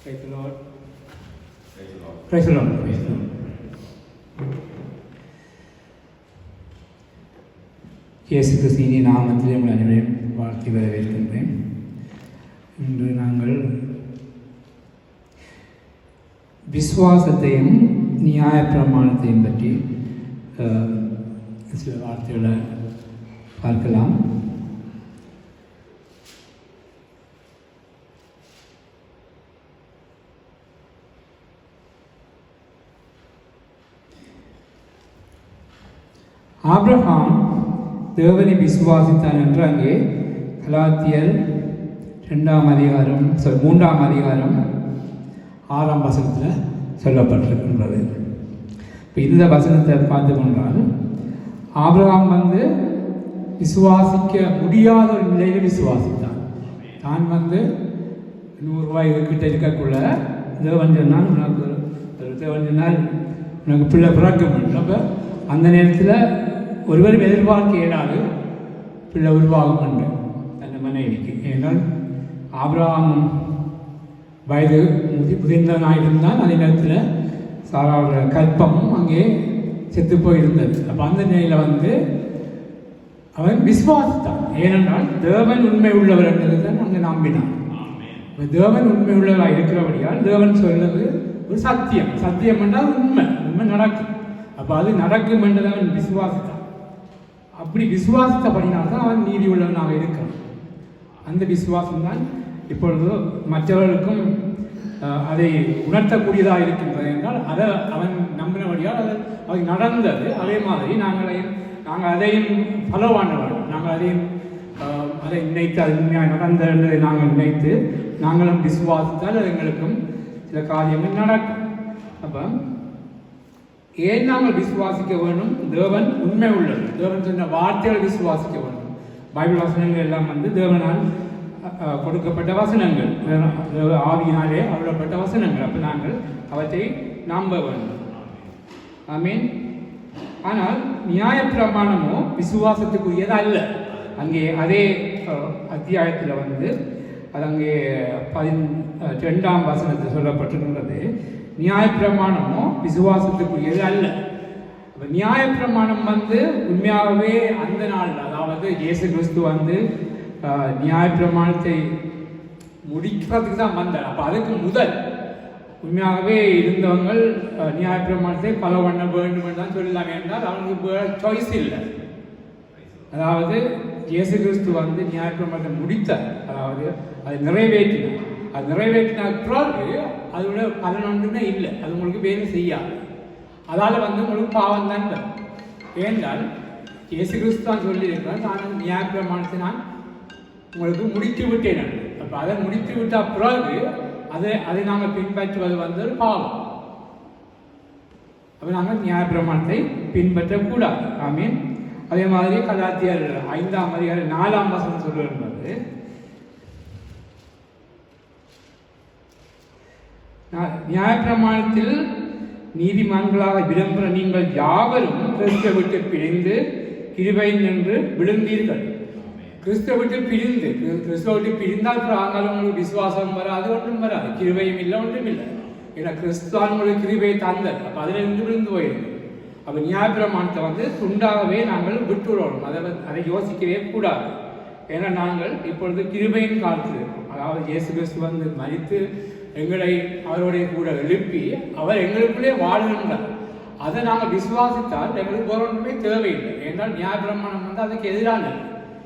Praise the Lord. Praise the Lord. Praise the Lord. Praise the Lord. இயேசு கிறிஸ்துவின் நாமத்திலே உங்கள் அனைவரையும் வாழ்த்தி வரவேற்கின்றேன். இன்று நாங்கள் விசுவாசத்தையும் நியாயப்பிரமாணத்தையும் பற்றி சில வார்த்தைகளை பார்க்கலாம். ஆபிரகாம் தேவனை விசுவாசித்தான் என்று அங்கே கலாத்தியர் 3ஆம் அதிகாரம் 6ஆம் வசனத்தில் சொல்லப்பட்டிருக்கின்றது. இப்போ இந்த வசனத்தை பார்த்து கொண்டால் ஆபிரகாம் விசுவாசிக்க முடியாத ஒரு நிலையில் விசுவாசித்தான். தான் 100 ரூபாய் கிட்ட இருக்கக்குள்ள தேவன் சொன்னால் உனக்கு பிள்ளை பிறக்க முடியும். அப்போ அந்த நேரத்தில் ஒருவர் எதிர்பார்க்க இயலாது பிள்ளை உருவாகும் என்று தன் மனைவிக்கு. ஏனால் ஆபிரகாம் வயது முதிர்ந்தவனாயிருந்தான். அதே நேரத்தில் சாராவோட கற்பமும் அங்கே செத்து போயிருந்தது. அப்போ அந்த நிலையில் அவன் விசுவாசித்தான். ஏனென்றால் தேவன் உண்மை உள்ளவர் என்றது தான் அங்கே நம்பினான். தேவன் உண்மை உள்ளவராக இருக்கிறபடியால் தேவன் சொல்வது ஒரு சத்தியம். சத்தியம் என்றால் உண்மை நடக்கும். அப்போ அது நடக்கும் என்றதை அவன் விசுவாசித்தான். அப்படி விசுவாசித்தபடினால்தான் அவன் நீதி உள்ளவனாக இருக்கான். அந்த விசுவாசம்தான் இப்பொழுது மற்றவர்களுக்கும் அதை உணர்த்தக்கூடியதாக இருக்கின்றது. என்றால் அதை அவன் நம்பினபடியால் அது நடந்தது. அதே மாதிரி நாங்கள் அதையும் ஃபாலோ பண்ணுவோம். நாங்கள் அதை நினைத்து அது உண்மையாக நடந்தது என்பதை நாங்கள் நினைத்து நாங்களும் விசுவாசித்தால் அது எங்களுக்கும் சில காரியங்கள் நடக்கும். அப்போ ஏன் நாங்கள் விசுவாசிக்க வேண்டும்? தேவன் உண்மை உள்ளது. தேவன் சொன்ன வார்த்தைகளை விசுவாசிக்க வேண்டும். பைபிள் வசனங்கள் எல்லாம் தேவனால் கொடுக்கப்பட்ட வசனங்கள், ஆவியினாலே அருளப்பட்ட வசனங்கள். அப்போ நாங்கள் அவற்றை நம்ப வேண்டும். ஆமீன். ஆனால் நியாயப்பிரமாணமோ விசுவாசத்துக்குரியது அல்ல. அங்கே அதே அத்தியாயத்தில் அது அங்கே 12ஆம் வசனத்தில் சொல்லப்பட்டிருக்கிறது, நியாயப்பிரமாணமோ விசுவாசத்துக்குரியது அல்ல. இப்போ நியாயப்பிரமாணம் உண்மையாகவே அந்த நாள், அதாவது இயேசு கிறிஸ்து நியாயப்பிரமாணத்தை முடிக்கிறதுக்கு தான் வந்தார். அப்போ அதுக்கு முதல் உண்மையாகவே இருந்தவங்க நியாயப்பிரமாணத்தை ஃபாலோ பண்ண வேண்டும் என்று தான் சொல்லலாம். என்றால் அவங்களுக்கு சாய்ஸ் இல்லை. அதாவது இயேசு கிறிஸ்து நியாயப்பிரமாணத்தை முடித்தார். அதாவது அதை நிறைவேற்றினார். அது நிறைவேற்றின பிறகு அதோட பலன் ஒன்றுமே இல்லை. அது உங்களுக்கு வேலை செய்யாது. அதால் உங்களுக்கு பாவம் தான் வரும். ஏனென்றால் இயேசு கிறிஸ்து தான் சொல்லியிருக்கிறார், நான் நியாயப்பிரமாணத்தை நான் உங்களுக்கு முடித்து விட்டேன். அப்போ அதை முடித்து விட்ட பிறகு அதை நாங்கள் பின்பற்றுவது ஒரு பாவம். அப்போ நாங்கள் நியாயப்பிரமாணத்தை பின்பற்றக்கூடாது. ஆமீன். அதே மாதிரி கலாத்தியர் 5ஆம் அதிகாரம் 4ஆம் வசனம் சொல்லுவது, நியாயப்பிரமாணத்தில் நீதிமான்களாக விரும்புகிற நீங்கள் யாவரும் கிறிஸ்துவை விட்டு பிரிந்து கிருபையில் நின்று விழுந்தீர்கள். கிறிஸ்துவை விட்டு பிரிந்து கிறிஸ்துவை விட்டு பிரிந்தால் ஆங்காலும் உங்களுக்கு விசுவாசம் வராது, ஒன்றும் வராது, கிருபையும் இல்லை, ஒன்றும் இல்லை. ஏன்னா கிறிஸ்துவான் உங்களுக்கு கிருபையை தந்தார். அப்போ அதிலிருந்து விழுந்து போயிருக்கு. அப்போ நியாயப்பிரமாணத்தை துண்டாகவே நாங்கள் விட்டுவிடணும். அதை யோசிக்கவே கூடாது. ஏன்னா நாங்கள் இப்பொழுது கிருபையின் காலத்தில் இருக்கோம். அதாவது இயேசு கிறிஸ்து மரித்து எங்களை அவருடைய கூட எழுப்பி அவர் எங்களுக்குள்ளே வாழ்கின்றார். அதை நாங்கள் விசுவாசித்தால் எங்களுக்கு ஒன்றுமே தேவையில்லை. ஏன்றால் நியாயப்பிரமாணம் அதுக்கு எதிரானது,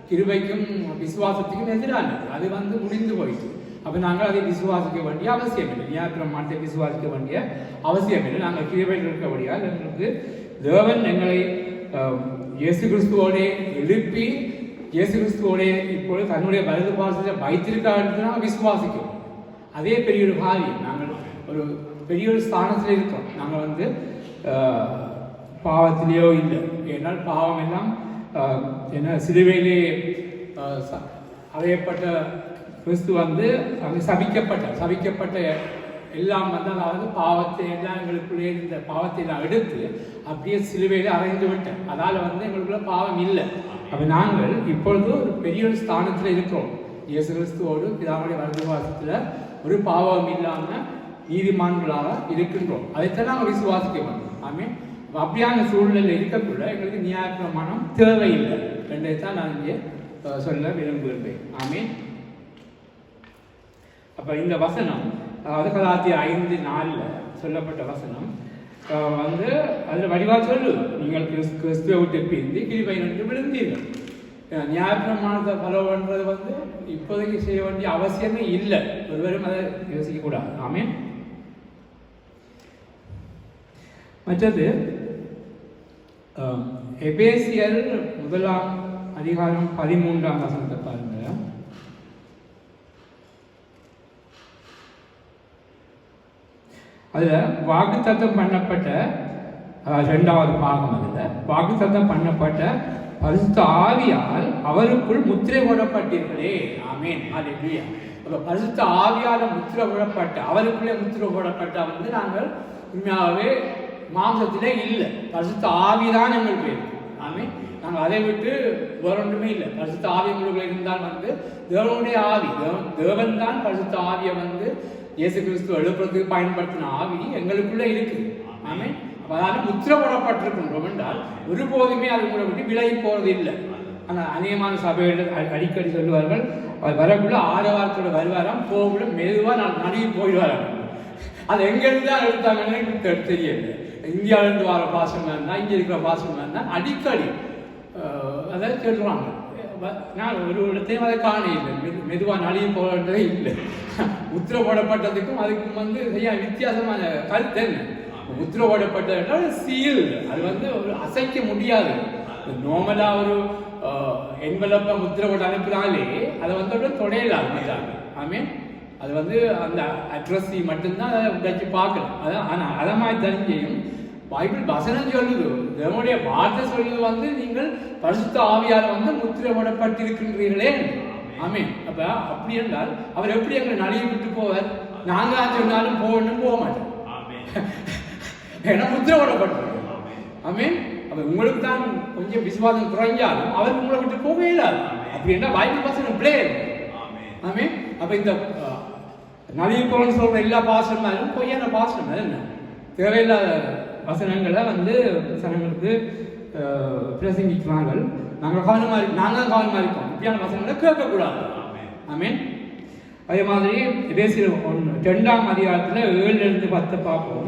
கிருபைக்கும் விசுவாசத்துக்கும் எதிரானது. அது முடிந்து போயிடுச்சு. அப்போ நாங்கள் அதை விசுவாசிக்க வேண்டிய அவசியம் இல்லை. நியாயப்பிரமாணத்தை விசுவாசிக்க வேண்டிய அவசியம் இல்லை. நாங்கள் கிருபையில் இருக்கபடியால் எங்களுக்கு தேவன் எங்களை இயேசு கிறிஸ்துவோடே எழுப்பி இயேசு கிறிஸ்துவோடே இப்பொழுது தன்னுடைய வலது பாசத்தை வைத்திருக்காரு என்று நாங்கள் விசுவாசிக்கிறோம். அதே பெரிய ஒரு காரியம். நாங்கள் ஒரு பெரிய ஒரு ஸ்தானத்தில் இருக்கோம். நாங்கள் பாவத்திலேயோ இல்லை. ஏன்னால் பாவம் எல்லாம் சிலுவையிலே அறையப்பட்ட கிறிஸ்து அங்கே சபிக்கப்பட்ட எல்லாம் அதாவது பாவத்தை எல்லாம் எங்களுக்குள்ளே இந்த பாவத்தை எல்லாம் எடுத்து அப்படியே சிலுவையில் அறைந்து விட்டேன். அதால் எங்களுக்குள்ள பாவம் இல்லை. அப்போ நாங்கள் இப்பொழுது ஒரு பெரிய ஒரு ஸ்தானத்தில் இருக்கிறோம். இயேசு கிறிஸ்துவோடு பிதாவுடைய வலதுபாசத்தில் ஒரு பாவம் இல்லாமல் நீதிமான்களாக இருக்கின்றோம். அதைத்தான் நாங்கள் விசுவாசிக்க வேண்டும். ஆமீன். அப்படியான சூழ்நிலை இருக்கக்குள்ள எங்களுக்கு நியாயப்பிரமாணம் தேவையில்லை என்றைத்தான் நான் இங்கே சொல்ல விரும்புகிறேன். ஆமீன். அப்போ இந்த வசனம், அதாவது கலாத்தியர் 5:4 சொல்லப்பட்ட வசனம் அதில் வடிவாக சொல்லு, நீங்கள் கிறிஸ்துவை விட்டு பிரிந்து கிருபை நின்று விழுந்தீர்கள். நியாயப்பிரமாணத்தை ஃபாலோ பண்ணுறது இப்போதைக்கு செய்ய வேண்டிய அவசியமே இல்லை. ஒருவரும் அதை யோசிக்கக்கூடாது. ஆமீன். மற்றது எபேசியர் 1:13 பாருங்க. அதில் வாக்குத்தத்தம் பண்ணப்பட்ட 2வது பாகம், அதில் வாக்குத்தத்தம் பண்ணப்பட்ட பரிசுத்த ஆவியால் அவருக்குள் முத்திரை போடப்பட்டீர்களே. ஆமீன். அல்லேலூயா. அப்போ பரிசுத்த ஆவியால் முத்திரை போடப்பட்ட, அவருக்குள்ளே முத்திரை போடப்பட்ட நாங்கள் உண்மையாகவே மாம்சத்திலே இல்லை. பரிசுத்த ஆவிதான் எங்களுக்கு இருக்கு. ஆமீன். நாங்கள் அதை விட்டு வேற ஒன்றுமே இல்லை. பரிசுத்த ஆவி எங்களுக்குள்ள இருந்தால் தேவனுடைய ஆவி, தேவன் தான் பரிசுத்த ஆவியை இயேசு கிறிஸ்து எழுப்புறதுக்கு பயன்படுத்தின ஆவி எங்களுக்குள்ள இருக்குது. ஆமீன். அதாவது முத்திரை போடப்பட்டிருக்கின்றோம் என்றால் ஒருபோதுமே அது உங்களை விட்டு விலகி போறது இல்லை. ஆனால் அநேகமான சபைகள் அடிக்கடி சொல்லுவார்கள், அவர் வரக்குள்ள ஆரவாரத்தோட வருவாராம், போகக்குள்ள மெதுவாக நான் நடுவி போயிடுவாராம். அது எங்கேருந்து தான் எடுத்தாங்கன்னு எனக்கு தெரியல. இந்தியாவிலேருந்து வர பாசமாக இருந்தால், இங்கே இருக்கிற பாசமாக இருந்தால் அடிக்கடி அதை சொல்லுவாங்க. நான் ஒரு இடத்தையும் அதை காண இல்லை. மெதுவாக நழுவி போகிறதே இல்லை. முத்திரை போடப்பட்டதுக்கும் அதுக்கும் சரியா வித்தியாசமான கருத்து என்ன? முத்திரை போடப்பட்டது சீல், அது ஒரு அசைக்க முடியாது. நார்மலாக ஒரு என்வலப்பை முத்திரை போட்டு அனுப்பினாலே அதை தொடையலாம் மாட்டாங்க. ஆமீன். அது அந்த அட்ரஸி மட்டும்தான் அதை வச்சு பார்க்கலாம். அதான். ஆனால் அதை மாதிரி தெரிஞ்சையும் பைபிள் வசனம் சொல்லுது, தேவனுடைய வார்த்தை சொல்லுது நீங்கள் பரிசுத்த ஆவியால் முத்திரை போடப்பட்டிருக்கின்றீர்களே. ஆமீன். அப்போ அப்படி என்றால் அவர் எப்படி எங்களை நழுவி விட்டு போவார்? நாங்கள் சொன்னாலும் போகணும், போக மாட்டோம். ஏன்னா முத்திரை போடப்பட்டிருக்கோம். ஆமீன். அப்போ உங்களுக்கு தான் கொஞ்சம் விசுவாசம் குறைஞ்சாலும் அவருக்கு உங்களை விட்டு போகவே இல்லாது. அப்படி என்றால் பைபிள் வசனம் பிளே. ஆமீன். அப்போ இந்த நழுவி போகணும்னு சொல்ற எல்லா பாசனமாலும் பொய்யான பாசனம் என்ன? தேவையில்லாத வசனங்களை வசனங்களுக்கு பிரசங்கிக்கிறாங்க. நாங்கள் கவனமாக இருக்கோம். இப்படியான வசனங்களை கேட்கக்கூடாது. ஆமீன். அதே மாதிரி எபேசியர் 2ஆம் அதிகாரத்தில் 7-10 பார்ப்போம்.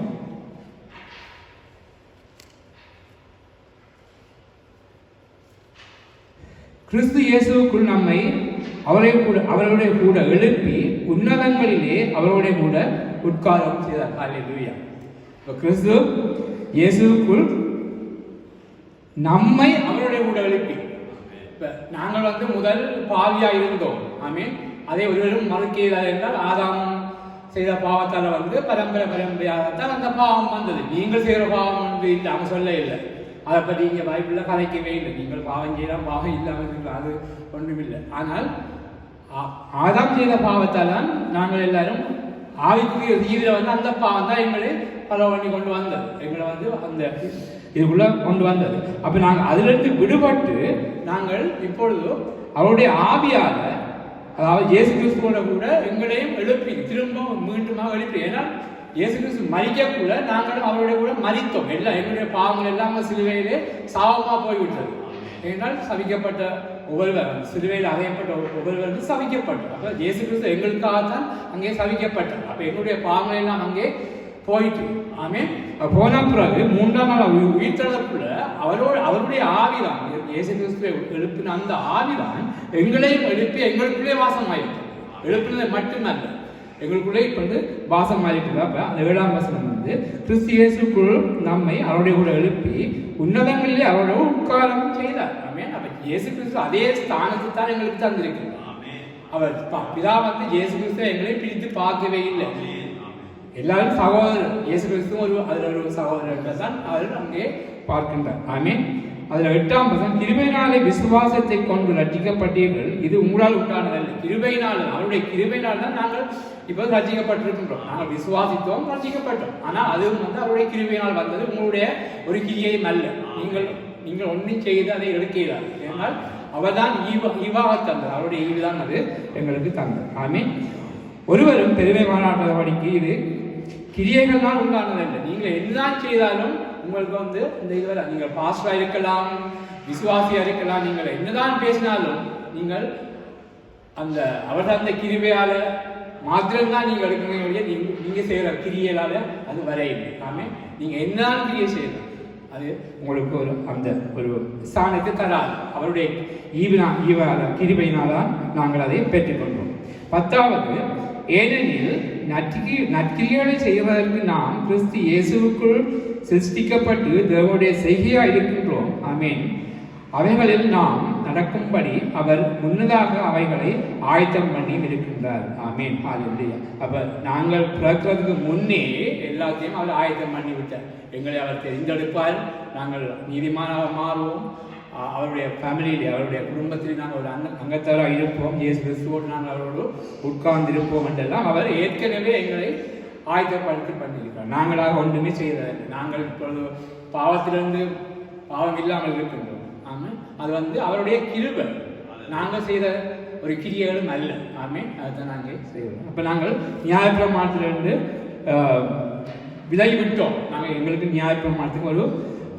கிறிஸ்து இயேசுவுக்குள் நம்மை அவருடைய கூட எழுப்பி உன்னதங்களிலே அவருடைய கூட உட்காரம் செய்தார். அல்லேலூயா. கிறிஸ்து இயேசுவுக்குள் நம்மை அவருடைய கூட எழுப்பி, நாங்கள் முதல் பாவியா இருந்தோம். ஆமீன். அதே ஒருவரும் மறுக்கையில் என்றால் ஆதாம் செய்த பாவத்தால் பரம்பரையாகத்தான் அந்த பாவம் வந்தது. நீங்கள் செய்கிற பாவம் இல்லை, அவங்க சொல்ல இல்லை. அதை பற்றி இங்கே பைபிளில் கதைக்கவே இல்லை. நீங்கள் பாவம் செய்யலாம், பாவம் இல்லாமல் அது ஒன்றுமில்லை. ஆனால் ஆதாம் செய்த பாவத்தால் தான் நாங்கள் எல்லாரும் ஆவிக்குரிய ரீதியில் அந்த பாவம் தான் எங்களை ஃபாலோ பண்ணி கொண்டு வந்தது. எங்களை அந்த இதுக்குள்ள கொண்டு வந்தது. அப்போ நாங்கள் அதிலிருந்து விடுபட்டு நாங்கள் இப்பொழுது அவருடைய ஆவியால், அதாவது இயேசு கிறிஸ்துவோட கூட எங்களையும் எழுப்பி திரும்ப மீண்டுமாக எழுப்பி. ஏன்னா இயேசு கிறிஸ்து மரிக்கக்குள்ள நாங்களும் அவருடைய கூட மரித்தோம். எல்லாம் எங்களுடைய பாவங்கள் எல்லாமே சிலுவையிலே சாபமாக போய்விட்டது. ஏனால் சபிக்கப்பட்ட ஒவ்வொருவர், சிலுவையில் அறையப்பட்ட ஒவ்வொருவரும் சபிக்கப்பட்டார். அப்போ இயேசு கிறிஸ்து எங்களுக்காகத்தான் அங்கே சபிக்கப்பட்டார். அப்போ எங்களுடைய பாவங்கள் எல்லாம் அங்கே போயிட்டு. ஆமே. போன பிறகு 3ஆம் நாள் உயிர்த்தெழுதலுக்குள்ள அவருடைய ஆவிதான், இயேசு கிறிஸ்துவை எழுப்பின அந்த ஆவிதான் எங்களையும் எழுப்பி எங்களுக்குள்ளே வாசமாயிருக்கு. எழுப்பினதை மட்டுமல்ல, எங்களுக்குள்ளே இப்போ வாசமாயிருக்கு. அப்போ அந்த 7ஆம் வசனம் கிறிஸ்து இயேசுக்குள் நம்மை அவருடைய கூட எழுப்பி உன்னதங்களிலே அவருடைய உட்காரம் செய்தார். ஆமே. அப்ப இயேசு கிறிஸ்து அதே ஸ்தானத்துக்கு தான் எங்களுக்கு தந்திருக்கு. அவர் பிதா இயேசு கிறிஸ்துவை எங்களை பிரித்து பார்க்கவே இல்லை. எல்லாரும் சகோதரர். இயேசு கிறிஸ்துவும் அதில் ஒரு சகோதரர்கள் தான் அவர் அங்கே பார்க்கின்றார். ஆமே. அதில் 8ஆம் வசனம், கிருபையினாலே விசுவாசத்தை கொண்டு ரட்சிக்கப்பட்டீர்கள், இது உங்களால் உண்டானதல்ல. கிருபையினால், அவருடைய கிருபையினால் தான் நாங்கள் இப்போ ரட்சிக்கப்பட்டிருக்கின்றோம். நாங்கள் விசுவாசித்தோம், ரட்சிக்கப்பட்டோம். ஆனால் அதுவும் அவருடைய கிருபையினால் வந்தது, உங்களுடைய ஒரு கிரியையும் அல்ல. நீங்கள் ஒன்றும் செய்து அதை எடுக்கிறார். ஏனால் அவர் தான் ஈவாக தந்தார். அவருடைய ஈவு தான் அது எங்களுக்கு தந்தார். ஆமென். ஒருவரும் பெருமை பாராட்டாதபடிக்கு இது கிரியைகள் தான் உண்டானதல்ல. நீங்கள் என்னதான் செய்தாலும் உங்களுக்கு இந்த இதுவரை நீங்கள் பாஸ்டா இருக்கலாம், விசுவாசியா இருக்கலாம், நீங்கள் என்னதான் பேசினாலும் நீங்கள் அந்த அவர் அந்த கிருபையால மாத்திரம்தான் நீங்கள் எடுக்கக்கூடிய நீங்க செய்கிற கிரியையால அது வரையில்லை. ஆமே, நீங்க என்னதான் கிரியை செய்யலாம் அது உங்களுக்கு ஒரு ஸ்தானத்தை தராது. அவருடைய ஈவால கிருபையினால்தான் நாங்கள் அதை பெற்றுக்கொண்டோம். 10வது, ஏனெனில் நற்கிரியைகளை செய்வதற்கு நாம் கிறிஸ்து இயேசுவுக்குள் சிருஷ்டிக்கப்பட்டு தேவனுடைய செய்கையாக இருக்கின்றோம். ஆமென். அவைகளில் நாம் நடக்கும்படி அவர் முன்னதாக அவைகளை ஆயத்தம் பண்ணி இருக்கின்றார். ஆமென். ஹல்லேலூயா. அப்ப நாங்கள் பிறக்கிறதுக்கு முன்னே எல்லாத்தையும் அவர் ஆயத்தம் பண்ணி விட்டார். எங்களை அவர் தெரிந்தெடுப்பார். நாங்கள் நீதிமானாக மாறுவோம். அவருடைய ஃபேமிலியிலே, அவருடைய குடும்பத்தில் நாங்கள் ஒரு அங்கத்தவராக இருப்போம். இயேசு கிறிஸ்துவோடு நாங்கள் அவரோடு உட்கார்ந்திருப்போம் என்றெல்லாம் அவர் ஏற்கனவே எங்களை ஆயத்தப்படுத்தி பண்ணியிருக்கிறார். நாங்களாக ஒன்றுமே செய்ததில்லை. நாங்கள் இப்பொழுது பாவத்திலிருந்து பாவம் இல்லாமல் இருக்கின்றோம். ஆமாம், அது அவருடைய கிருபை. நாங்கள் செய்த ஒரு கிரியைகளும் அல்ல. ஆமே, அதுதான் நாங்கள் செய்வோம். அப்போ நாங்கள் நியாயப்பிரமாணத்திலிருந்து விலகி விட்டோம். நாங்கள் எங்களுக்கு நியாயப்பிரமாணத்துக்கு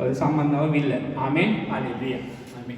ஒரு சம்பந்தமும் இல்லை. ஆமே, ஹல்லேலூயா. ஆமே.